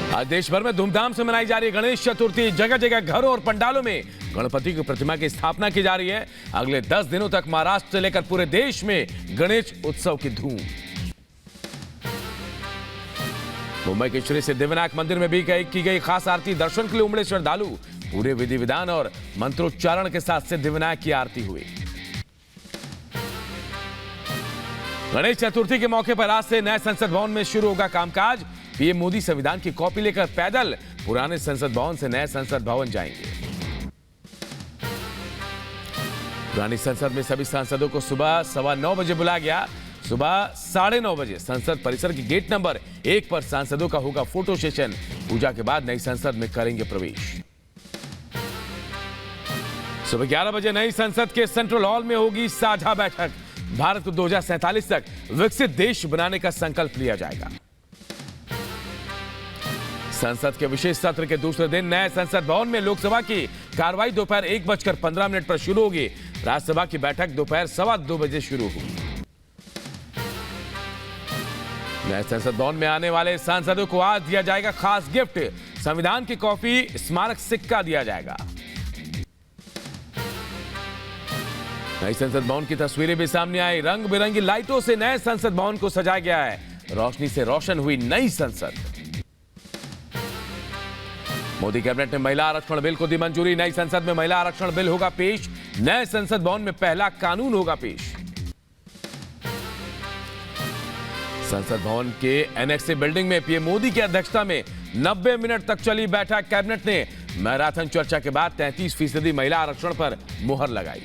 आज देश भर में धूमधाम से मनाई जा रही है गणेश चतुर्थी। जगह जगह घरों और पंडालों में गणपति की प्रतिमा की स्थापना की जा रही है। अगले 10 दिनों तक महाराष्ट्र से लेकर पूरे देश में गणेश उत्सव की धूम। मुंबई के श्री सिद्धिविनायक मंदिर में भी की गई खास आरती। दर्शन के लिए उमड़े श्रद्धालु। पूरे विधि विधान और मंत्रोच्चारण के साथ सिद्धिविनायक की आरती हुई। गणेश चतुर्थी के मौके पर आज से नए संसद भवन में शुरू होगा कामकाज। पीएम मोदी संविधान की कॉपी लेकर पैदल पुराने संसद भवन से नए संसद भवन जाएंगे। पुरानी संसद में सभी सांसदों को सुबह 9:15 बजे बुलाया गया। सुबह 9:30 बजे संसद परिसर की गेट नंबर 1 पर सांसदों का होगा फोटो सेशन। पूजा के बाद नई संसद में करेंगे प्रवेश। सुबह 11 बजे नई संसद के सेंट्रल हॉल में होगी साझा बैठक। भारत को 2047 तक विकसित देश बनाने का संकल्प लिया जाएगा। संसद के विशेष सत्र के दूसरे दिन नए संसद भवन में लोकसभा की कार्रवाई दोपहर 1:15 पर शुरू होगी। राज्यसभा की बैठक दोपहर 2:15 बजे शुरू होगी। नए संसद भवन में आने वाले सांसदों को आज दिया जाएगा खास गिफ्ट। संविधान की कॉपी, स्मारक सिक्का दिया जाएगा। नई संसद भवन की तस्वीरें भी सामने आई। रंग बिरंगी लाइटों से नए संसद भवन को सजाया गया है। रोशनी से रोशन हुई नई संसद। मोदी कैबिनेट ने महिला आरक्षण बिल को दी मंजूरी। नई संसद में महिला आरक्षण बिल होगा पेश। नए संसद भवन में पहला कानून होगा पेश। संसद भवन के एनेक्स बिल्डिंग में पीएम मोदी की अध्यक्षता में 90 मिनट तक चली बैठक। कैबिनेट ने मैराथन चर्चा के बाद 33% महिला आरक्षण पर मुहर लगाई।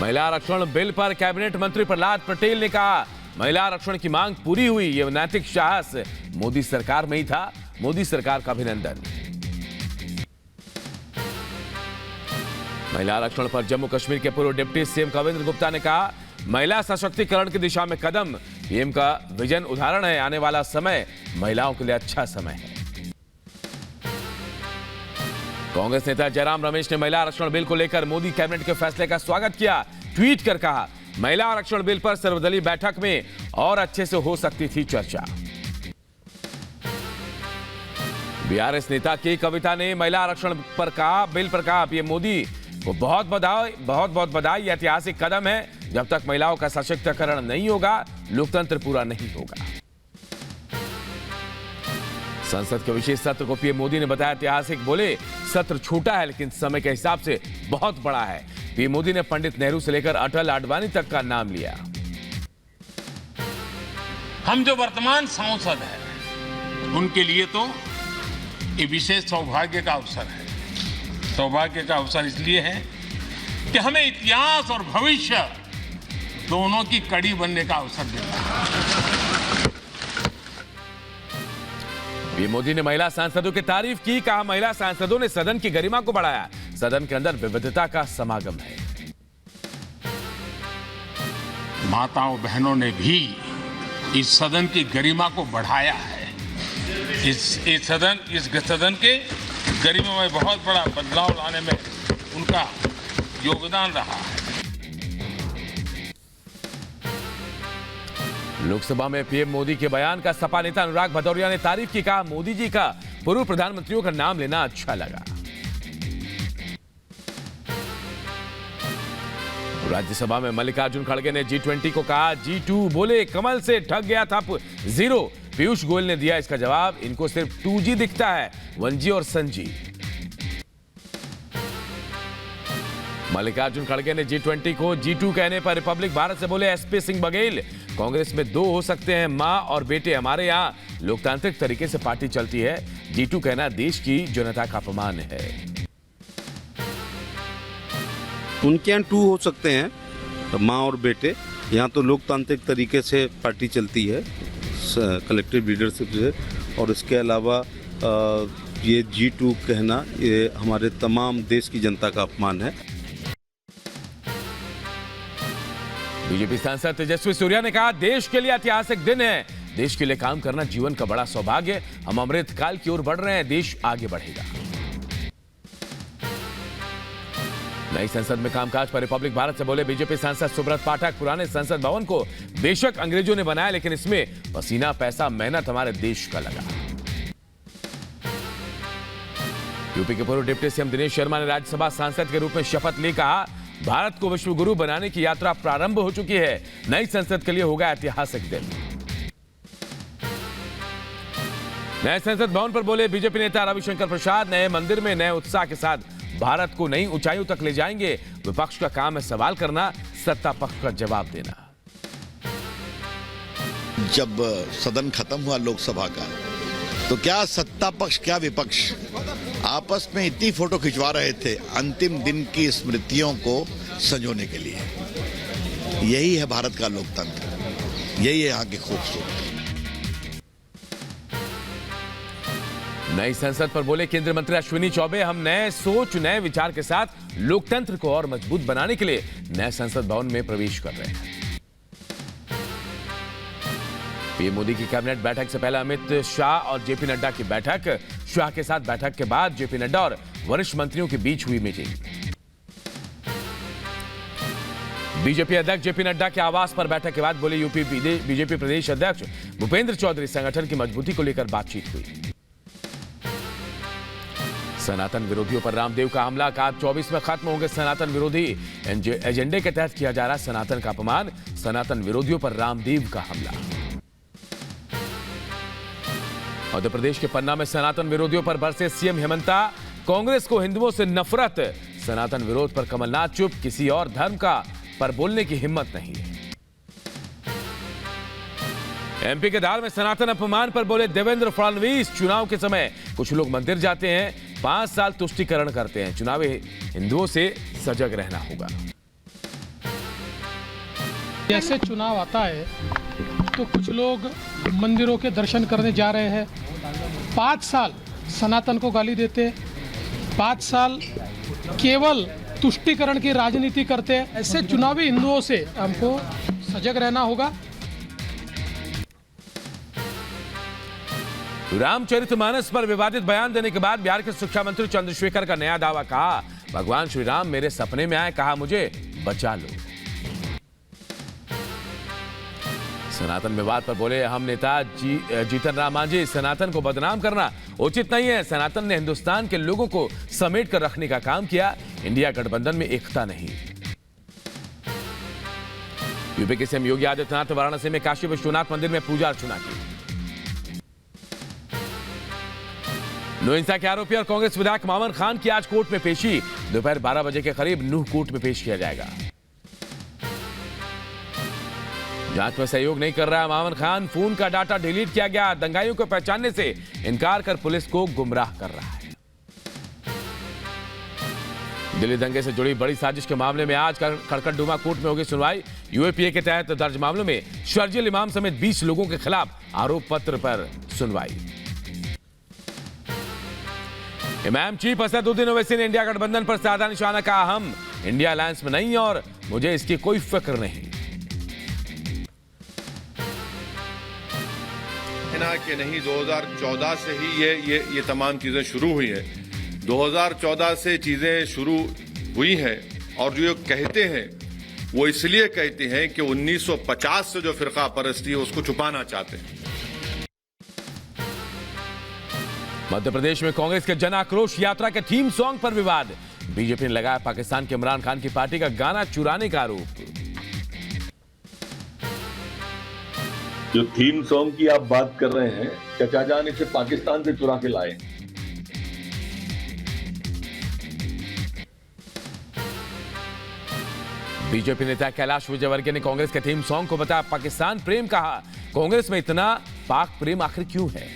महिला आरक्षण बिल पर कैबिनेट मंत्री प्रहलाद पटेल ने कहा, महिला आरक्षण की मांग पूरी हुई। यह नैतिक साहस मोदी सरकार में ही था। मोदी सरकार का अभिनंदन। महिला आरक्षण पर जम्मू कश्मीर के पूर्व डिप्टी सीएम कविंद्र गुप्ता ने कहा, महिला सशक्तिकरण की दिशा में कदम। पीएम का विजन उदाहरण है। आने वाला समय महिलाओं के लिए अच्छा समय है। कांग्रेस नेता जयराम रमेश ने महिला आरक्षण बिल को लेकर मोदी कैबिनेट के फैसले का स्वागत किया। ट्वीट कर कहा, महिला आरक्षण बिल पर सर्वदलीय बैठक में और अच्छे से हो सकती थी चर्चा। बीआरएस नेता के कविता ने महिला आरक्षण पर कहा, बिल पर कहा, पीएम मोदी को बहुत बहुत बधाई। ऐतिहासिक कदम है। जब तक महिलाओं का सशक्तिकरण नहीं होगा, लोकतंत्र पूरा नहीं होगा। संसद के विशेष सत्र को पीएम मोदी ने बताया ऐतिहासिक। बोले, सत्र छोटा है लेकिन समय के हिसाब से बहुत बड़ा है। पीएम मोदी ने पंडित नेहरू से लेकर अटल आडवाणी तक का नाम लिया। हम जो वर्तमान सांसद हैं, उनके लिए तो ये विशेष सौभाग्य का अवसर है। सौभाग्य का अवसर इसलिए है कि हमें इतिहास और भविष्य दोनों की कड़ी बनने का अवसर देता है। पीएम मोदी ने महिला सांसदों की तारीफ की। कहा, महिला सांसदों ने सदन की गरिमा को बढ़ाया। सदन के अंदर विविधता का समागम है। माताओं बहनों ने भी इस सदन की गरिमा को बढ़ाया है। इस सदन के गरिमा में बहुत बड़ा बदलाव लाने में उनका योगदान रहा है। लोकसभा में पीएम मोदी के बयान का सपा नेता अनुराग भदौरिया ने तारीफ की। कहा, मोदी जी का पूर्व प्रधानमंत्रियों का नाम लेना अच्छा लगा। राज्यसभा में मल्लिकार्जुन खड़गे ने G20 को कहा G2। बोले, कमल से ठग गया था 0। पीयूष गोयल ने दिया इसका जवाब, इनको सिर्फ 2G दिखता है, 1G और संजी। मल्लिकार्जुन खड़गे ने G20 को G2 कहने पर रिपब्लिक भारत से बोले एसपी सिंह बघेल, कांग्रेस में 2 हो सकते हैं, मां और बेटे। हमारे यहां लोकतांत्रिक तरीके से पार्टी चलती है। G2 कहना देश की जनता का अपमान है। उनके यहाँ 2 हो सकते हैं, तो माँ और बेटे। यहाँ तो लोकतांत्रिक तरीके से पार्टी चलती है, कलेक्टिव लीडरशिप से। और इसके अलावा ये G2 कहना ये हमारे तमाम देश की जनता का अपमान है। बीजेपी सांसद तेजस्वी सूर्या ने कहा, देश के लिए ऐतिहासिक दिन है। देश के लिए काम करना जीवन का बड़ा सौभाग्य। हम अमृत काल की ओर बढ़ रहे हैं। देश आगे बढ़ेगा। नई संसद में कामकाज पर रिपब्लिक भारत से बोले बीजेपी सांसद सुब्रत पाठक। पुराने संसद भवन को बेशक अंग्रेजों ने बनाया, लेकिन इसमें पसीना, पैसा, मेहनत हमारे देश का लगा। यूपी के पूर्व डिप्टी सीएम दिनेश शर्मा ने राज्यसभा सांसद के रूप में शपथ ली। कहा, भारत को विश्व गुरु बनाने की यात्रा प्रारंभ हो चुकी है। नई संसद के लिए होगा ऐतिहासिक दिन। नए संसद भवन पर बोले बीजेपी नेता रविशंकर प्रसाद। नए मंदिर में नए उत्साह के साथ भारत को नई ऊंचाइयों तक ले जाएंगे। विपक्ष का काम है सवाल करना, सत्ता पक्ष का जवाब देना। जब सदन खत्म हुआ लोकसभा का, तो क्या सत्ता पक्ष क्या विपक्ष आपस में इतनी फोटो खिंचवा रहे थे अंतिम दिन की स्मृतियों को संजोने के लिए। यही है भारत का लोकतंत्र, यही है यहाँ की खूबसूरती। नई संसद पर बोले केंद्रीय मंत्री अश्विनी चौबे। हम नए सोच, नए विचार के साथ लोकतंत्र को और मजबूत बनाने के लिए नए संसद भवन में प्रवेश कर रहे हैं। पीएम मोदी की कैबिनेट बैठक से पहले अमित शाह और जेपी नड्डा की बैठक। शाह के साथ बैठक के बाद जेपी नड्डा और वरिष्ठ मंत्रियों के बीच हुई मीटिंग। बीजेपी अध्यक्ष जेपी नड्डा के आवास पर बैठक के बाद बोले यूपी बीजेपी प्रदेश अध्यक्ष भूपेंद्र चौधरी। संगठन की मजबूती को लेकर बातचीत हुई। सनातन विरोधियों पर रामदेव का हमला। कहा, 24 में खत्म होंगे सनातन विरोधी। एजेंडे के तहत किया जा रहा सनातन का अपमान। सनातन विरोधियों पर रामदेव का हमला। मध्य प्रदेश के पन्ना में सनातन विरोधियों पर बरसे सीएम हेमंता। कांग्रेस को हिंदुओं से नफरत। सनातन विरोध पर कमलनाथ चुप। किसी और धर्म का पर बोलने की हिम्मत नहीं। एमपी के धार में सनातन अपमान पर बोले देवेंद्र फडणवीस। चुनाव के समय कुछ लोग मंदिर जाते हैं, 5 साल तुष्टीकरण करते हैं। चुनावी हिंदुओं से सजग रहना होगा। जैसे चुनाव आता है तो कुछ लोग मंदिरों के दर्शन करने जा रहे हैं, 5 साल सनातन को गाली देते हैं, 5 साल केवल तुष्टीकरण की राजनीति करते हैं। ऐसे चुनावी हिंदुओं से हमको सजग रहना होगा। रामचरितमानस पर विवादित बयान देने के बाद बिहार के शिक्षा मंत्री चंद्रशेखर का नया दावा। कहा, भगवान श्री राम मेरे सपने में आए, कहा मुझे बचा लो। सनातन विवाद पर बोले हम नेता जीतन राम मांझी। सनातन को बदनाम करना उचित नहीं है। सनातन ने हिंदुस्तान के लोगों को समेट कर रखने का काम किया। इंडिया गठबंधन में एकता नहीं। यूपी के सीएम योगी आदित्यनाथ वाराणसी में काशी विश्वनाथ मंदिर में पूजा अर्चना की। नो हिंसा के आरोपी और कांग्रेस विधायक मामन खान की आज कोर्ट में पेशी। दोपहर 12 बजे के करीब नूह कोर्ट में पेश किया जाएगा। जांच में सहयोग नहीं कर रहा मामन खान। फोन का डाटा डिलीट किया गया। दंगाइयों को पहचानने से इनकार कर पुलिस को गुमराह कर रहा है। दिल्ली दंगे से जुड़ी बड़ी साजिश के मामले में आज कड़कड़डूमा कोर्ट में होगी सुनवाई। यूएपीए के तहत दर्ज मामलों में शर्जील इमाम समेत 20 लोगों के खिलाफ आरोप पत्र पर सुनवाई। इमाम चीफ असदुद्दीन ओवैसी ने इंडिया गठबंधन पर साधा निशाना। कहा, हम इंडिया अलायंस में नहीं और मुझे इसकी कोई फिक्र नहीं। कि नहीं 2014 से ही ये तमाम चीजें शुरू हुई हैं। 2014 से चीजें शुरू हुई हैं और जो कहते हैं वो इसलिए कहते हैं कि 1950 से जो फिरका परस्ती है उसको छुपाना चाहते हैं। मध्य प्रदेश में कांग्रेस के जन आक्रोश यात्रा के थीम सॉन्ग पर विवाद। बीजेपी ने लगाया पाकिस्तान के इमरान खान की पार्टी का गाना चुराने का आरोप। जो थीम सॉन्ग की आप बात कर रहे हैं, चचा जान इसे पाकिस्तान से चुरा के लाए। बीजेपी नेता कैलाश विजयवर्गीय ने कांग्रेस के थीम सॉन्ग को बताया पाकिस्तान प्रेम। कहा, कांग्रेस में इतना पाक प्रेम आखिर क्यों है।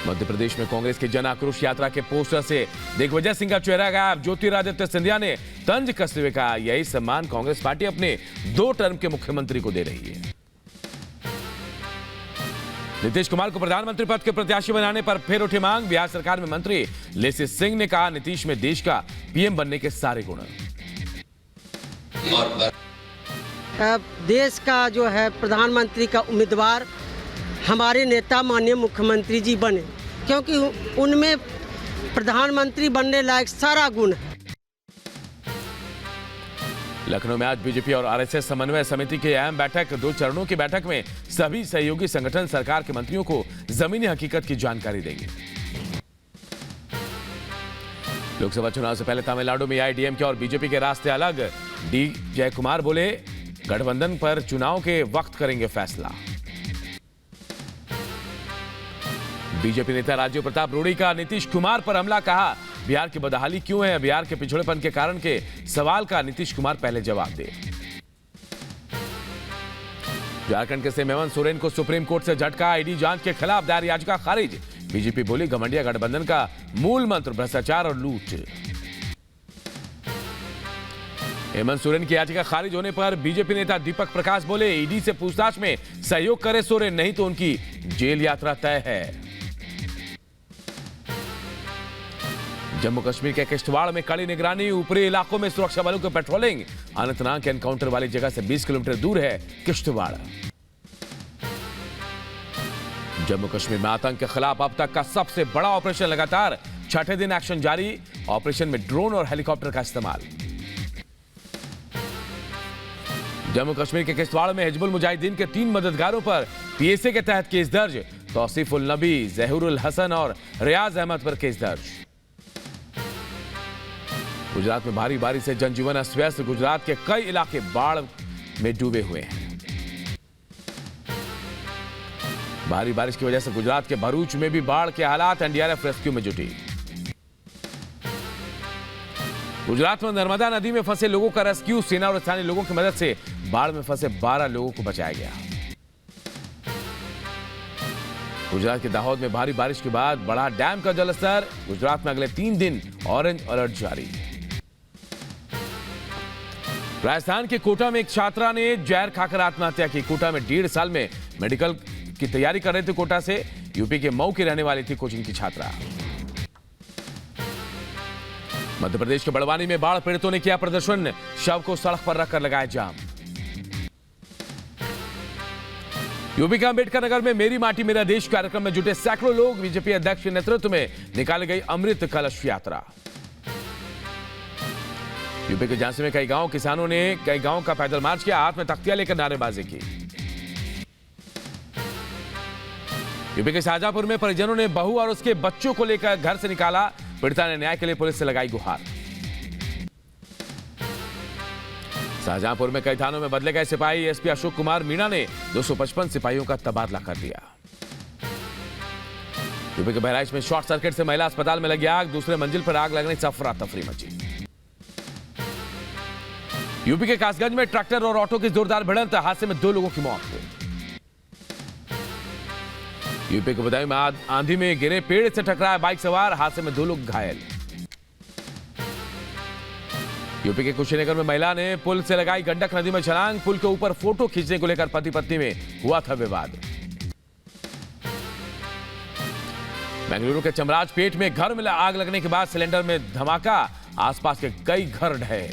मध्य प्रदेश में कांग्रेस की जन आक्रोश यात्रा के पोस्टर से दिग्विजय सिंह का चेहरा गायब। ज्योतिरादित्य सिंधिया ने तंज कसते हुए कहा, यही सम्मान कांग्रेस पार्टी अपने 2 टर्म के मुख्यमंत्री को दे रही है। नीतीश कुमार को प्रधानमंत्री पद के प्रत्याशी बनाने पर फिर उठी मांग। बिहार सरकार में मंत्री लेसी सिंह ने कहा, नीतीश में देश का पीएम बनने के सारे गुण। देश का जो है प्रधानमंत्री का उम्मीदवार हमारे नेता माननीय मुख्यमंत्री जी बने, क्योंकि उनमें प्रधानमंत्री बनने लायक सारा गुण है। लखनऊ में आज बीजेपी और आरएसएस समन्वय समिति की अहम बैठक। 2 चरणों की बैठक में सभी सहयोगी संगठन सरकार के मंत्रियों को जमीनी हकीकत की जानकारी देंगे। लोकसभा चुनाव से पहले तमिलनाडु में एआईएडीएमके और बीजेपी के रास्ते अलग। डी जयकुमार बोले, गठबंधन पर चुनाव के वक्त करेंगे फैसला। बीजेपी नेता राजीव प्रताप रूडी का नीतीश कुमार पर हमला, कहा बिहार की बदहाली क्यों है, बिहार के पिछड़ेपन के कारण के सवाल का नीतीश कुमार पहले जवाब दे। झारखंड के सीएम हेमंत सोरेन को सुप्रीम कोर्ट से झटका, ईडी जांच के खिलाफ दायर याचिका खारिज। बीजेपी बोली, घमंडिया गठबंधन का मूल मंत्र भ्रष्टाचार और लूट। हेमंत सोरेन की याचिका खारिज होने पर बीजेपी नेता दीपक प्रकाश बोले, ईडी से पूछताछ में सहयोग करे सोरेन, नहीं तो उनकी जेल यात्रा तय है। जम्मू कश्मीर के किश्तवाड़ में कड़ी निगरानी, ऊपरी इलाकों में सुरक्षा बलों की पेट्रोलिंग। अनंतनाग के एनकाउंटर वाली जगह से 20 किलोमीटर दूर है किश्तवाड़। जम्मू कश्मीर में आतंक के खिलाफ अब तक का सबसे बड़ा ऑपरेशन लगातार, 6ठे दिन एक्शन जारी। ऑपरेशन में ड्रोन और हेलीकॉप्टर का इस्तेमाल। जम्मू कश्मीर के किश्तवाड़ में हिजबुल मुजाहिदीन के 3 मददगारों पर पीएसए के तहत केस दर्ज। तौसीफुल नबी, जहूरुल हसन और रियाज अहमद पर केस दर्ज। गुजरात में भारी बारिश से जनजीवन अस्त व्यस्त। गुजरात के कई इलाके बाढ़ में डूबे हुए हैं। भारी बारिश की वजह से गुजरात के भरूच में भी बाढ़ के हालात। एनडीआरएफ रेस्क्यू में जुटी। गुजरात में नर्मदा नदी में फंसे लोगों का रेस्क्यू। सेना और स्थानीय लोगों की मदद से बाढ़ में फंसे 12 लोगों को बचाया गया। गुजरात के दाहोद में भारी बारिश के बाद बढ़ा डैम का जलस्तर। गुजरात में अगले 3 दिन ऑरेंज अलर्ट जारी। राजस्थान के कोटा में एक छात्रा ने जहर खाकर आत्महत्या की। कोटा में 1.5 साल में मेडिकल की तैयारी कर रहे थे। कोटा से यूपी के मऊ की रहने वाली थी कोचिंग की छात्रा। मध्य प्रदेश के बड़वानी में बाढ़ पीड़ितों ने किया प्रदर्शन। शव को सड़क पर रखकर लगाया जाम। यूपी के अंबेडकर नगर में मेरी माटी मेरा देश कार्यक्रम में जुटे सैकड़ों लोग। बीजेपी अध्यक्ष के नेतृत्व में निकाली गई अमृत कलश यात्रा। यूपी के झांसी में कई गांव किसानों ने कई गांव का पैदल मार्च किया। हाथ में तख्तियां लेकर नारेबाजी की। यूपी के शाहजहांपुर में परिजनों ने बहू और उसके बच्चों को लेकर घर से निकाला। पीड़िता ने न्याय के लिए पुलिस से लगाई गुहार। शाहजहांपुर में कई थानों में बदले गए सिपाही। एसपी अशोक कुमार मीणा ने 255 सिपाहियों का तबादला कर दिया। यूपी के बहराइच में शॉर्ट सर्किट से महिला अस्पताल में लगी आग। दूसरे मंजिल पर आग लगने से अफरा तफरी मची। यूपी के कासगंज में ट्रैक्टर और ऑटो की जोरदार भिड़ंत। हादसे में 2 लोगों की मौत। यूपी के बदायूं में आंधी में गिरे पेड़ से टकराया बाइक सवार। हादसे में 2 लोग घायल। यूपी के कुशीनगर में महिला ने पुल से लगाई गंडक नदी में छलांग। पुल के ऊपर फोटो खींचने को लेकर पति पत्नी में हुआ था विवाद। बेंगलुरु के चमराजपेट में घर में आग लगने के बाद सिलेंडर में धमाका। आसपास के कई घर ढहे।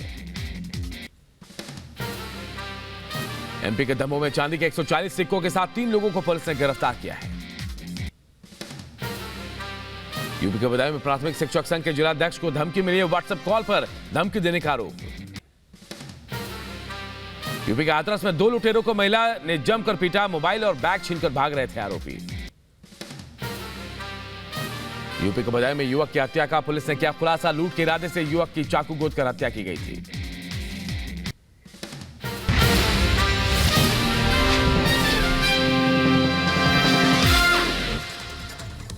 एमपी के दमोह में चांदी के 140 सिक्कों के साथ 3 लोगों को पुलिस ने गिरफ्तार किया है। यूपी के बदायूं में प्राथमिक शिक्षक संघ के जिलाध्यक्ष को धमकी मिली है। व्हाट्सएप कॉल पर धमकी देने का आरोप। यूपी के हाथरस में 2 लुटेरों को महिला ने जमकर पीटा। मोबाइल और बैग छीनकर भाग रहे थे आरोपी। यूपी के बदायूं में युवक की हत्या का पुलिस ने किया खुलासा। लूट के इरादे से युवक की चाकू गोदकर हत्या की गई थी।